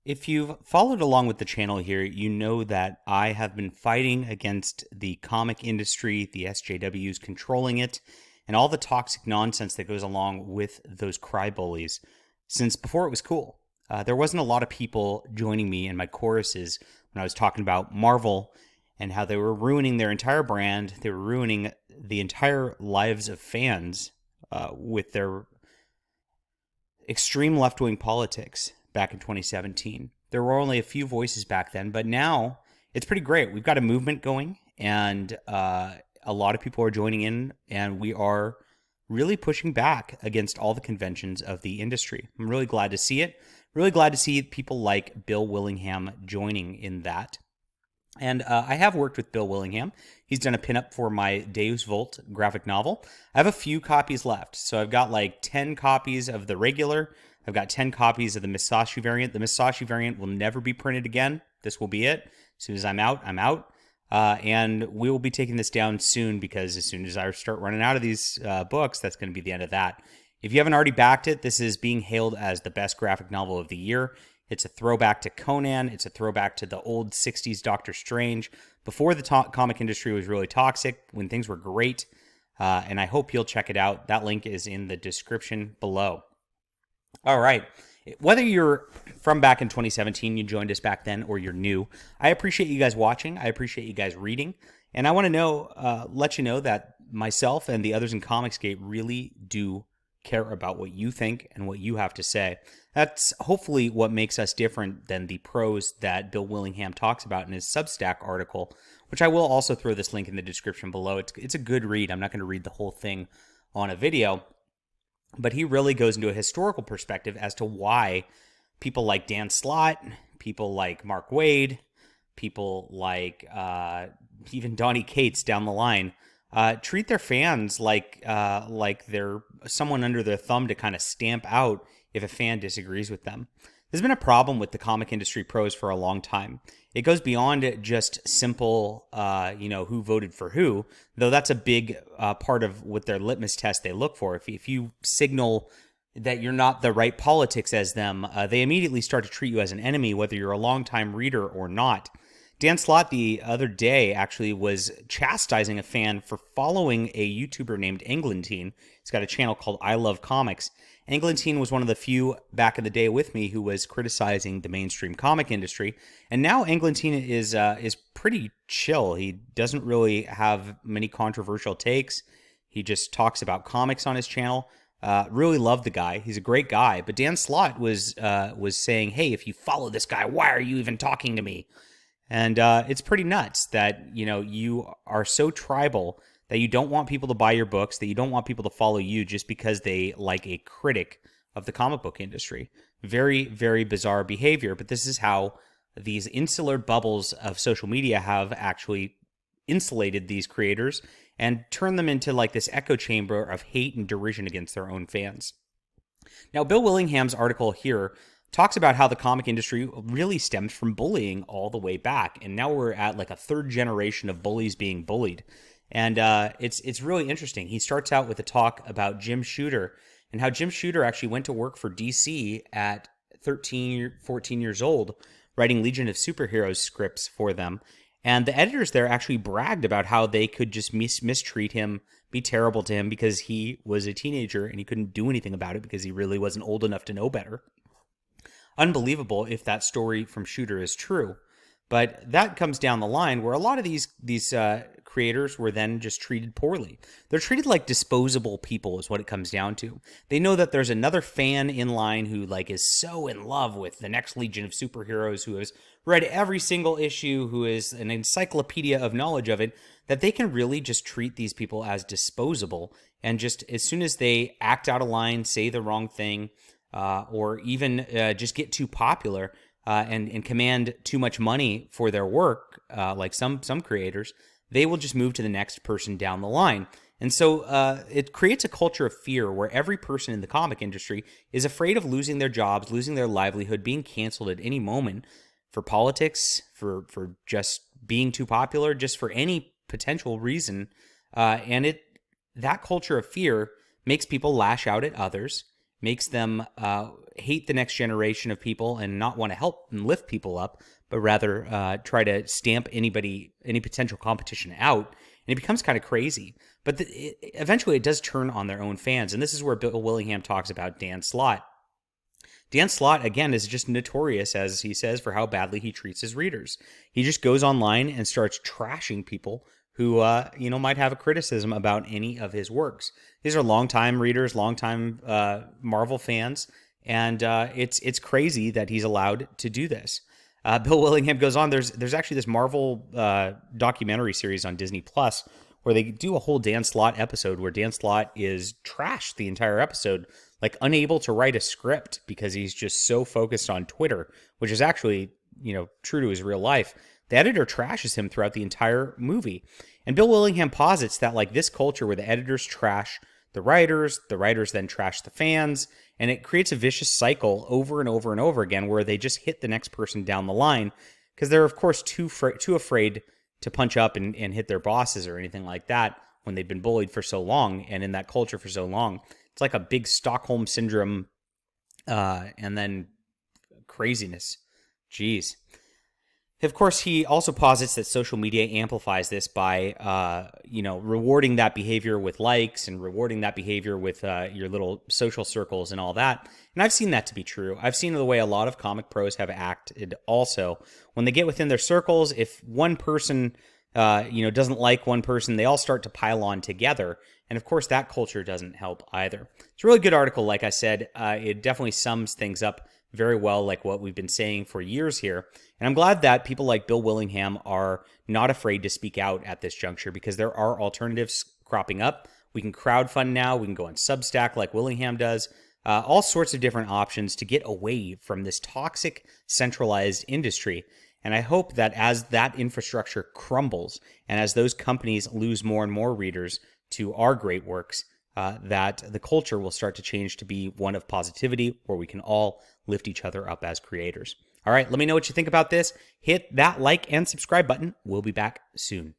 If you've followed along with the channel here, you know that I have been fighting against the comic industry, the SJWs controlling it, and all the toxic nonsense that goes along with those cry bullies since before it was cool. There wasn't a lot of people joining me in my choruses when I was talking about Marvel and how they were ruining their entire brand. They were ruining the entire lives of fans with their extreme left-wing politics back in 2017. There were only a few voices back then, but now it's pretty great. We've got a movement going, and a lot of people are joining in, and we are really pushing back against all the conventions of the industry. I'm really glad to see it. Really glad to see people like Bill Willingham joining in that. And I have worked with Bill Willingham. He's done a pinup for my Deus Vult graphic novel. I have a few copies left. So I've got like 10 copies of the regular. I've got 10 copies of the Musashi variant. The Musashi variant will never be printed again. This will be it. As soon as I'm out, I'm out. And we will be taking this down soon because as soon as I start running out of these books, that's going to be the end of that. If you haven't already backed it, this is being hailed as the best graphic novel of the year. It's a throwback to Conan. It's a throwback to the old 60s Doctor Strange, before the comic industry was really toxic, when things were great. And I hope you'll check it out. That link is in the description below. All right. Whether you're from back in 2017, you joined us back then, or you're new, I appreciate you guys watching. I appreciate you guys reading. And I want to let you know that myself and the others in Comicsgate really do care about what you think and what you have to say. That's hopefully what makes us different than the prose that Bill Willingham talks about in his Substack article, which I will also throw this link in the description below. It's a good read. I'm not going to read the whole thing on a video, but he really goes into a historical perspective as to why people like Dan Slott, people like Mark Waid, people like even Donnie Cates down the line treat their fans like they're someone under their thumb to kind of stamp out if a fan disagrees with them. There's been a problem with the comic industry pros for a long time. It goes beyond just simple, who voted for who, though that's a big part of what their litmus test they look for. If you signal that you're not the right politics as them, they immediately start to treat you as an enemy, whether you're a longtime reader or not. Dan Slott the other day actually was chastising a fan for following a YouTuber named Englentine. He's got a channel called I Love Comics. Englentine was one of the few back in the day with me who was criticizing the mainstream comic industry, and now Englentine is pretty chill. He doesn't really have many controversial takes. He just talks about comics on his channel. Really love the guy. He's a great guy. But Dan Slott was saying, "Hey, if you follow this guy, why are you even talking to me?" And it's pretty nuts that, you are so tribal that you don't want people to buy your books, that you don't want people to follow you just because they like a critic of the comic book industry. Very, very bizarre behavior, but this is how these insular bubbles of social media have actually insulated these creators and turned them into like this echo chamber of hate and derision against their own fans. Now, Bill Willingham's article here talks about how the comic industry really stems from bullying all the way back. And now we're at like a third generation of bullies being bullied. And it's really interesting. He starts out with a talk about Jim Shooter and how Jim Shooter actually went to work for DC at 13, 14 years old, writing Legion of Superheroes scripts for them. And the editors there actually bragged about how they could just mistreat him, be terrible to him because he was a teenager and he couldn't do anything about it because he really wasn't old enough to know better. Unbelievable if that story from Shooter is true. But that comes down the line where a lot of these creators were then just treated poorly. They're treated like disposable people is what it comes down to. They know that there's another fan in line who like is so in love with the next Legion of Superheroes, who has read every single issue, who is an encyclopedia of knowledge of it, that they can really just treat these people as disposable. And just as soon as they act out of line, say the wrong thing, or even just get too popular and command too much money for their work, like some creators, they will just move to the next person down the line. And so it creates a culture of fear where every person in the comic industry is afraid of losing their jobs, losing their livelihood, being canceled at any moment for politics, for just being too popular, just for any potential reason. And that culture of fear makes people lash out at others, makes them hate the next generation of people and not want to help and lift people up, but rather try to stamp any potential competition out. And it becomes kind of crazy. But eventually it does turn on their own fans. And this is where Bill Willingham talks about Dan Slott. Dan Slott, again, is just notorious, as he says, for how badly he treats his readers. He just goes online and starts trashing people who, might have a criticism about any of his works. These are longtime readers, longtime Marvel fans, and it's crazy that he's allowed to do this. Bill Willingham goes on. There's actually this Marvel documentary series on Disney Plus where they do a whole Dan Slott episode where Dan Slott is trashed the entire episode, like unable to write a script because he's just so focused on Twitter, which is actually, true to his real life. The editor trashes him throughout the entire movie. And Bill Willingham posits that like this culture where the editors trash the writers then trash the fans, and it creates a vicious cycle over and over and over again where they just hit the next person down the line because they're, of course, too afraid to punch up and hit their bosses or anything like that when they've been bullied for so long and in that culture for so long. It's like a big Stockholm syndrome and then craziness. Jeez. Of course, he also posits that social media amplifies this by, rewarding that behavior with likes and rewarding that behavior with your little social circles and all that. And I've seen that to be true. I've seen the way a lot of comic pros have acted also. When they get within their circles, if one person, doesn't like one person, they all start to pile on together. And of course, that culture doesn't help either. It's a really good article, like I said. It definitely sums things up very well, like what we've been saying for years here. And I'm glad that people like Bill Willingham are not afraid to speak out at this juncture because there are alternatives cropping up. We can crowdfund now. We can go on Substack like Willingham does. All sorts of different options to get away from this toxic, centralized industry. And I hope that as that infrastructure crumbles and as those companies lose more and more readers to our great works, that the culture will start to change to be one of positivity where we can all lift each other up as creators. All right, let me know what you think about this. Hit that like and subscribe button. We'll be back soon.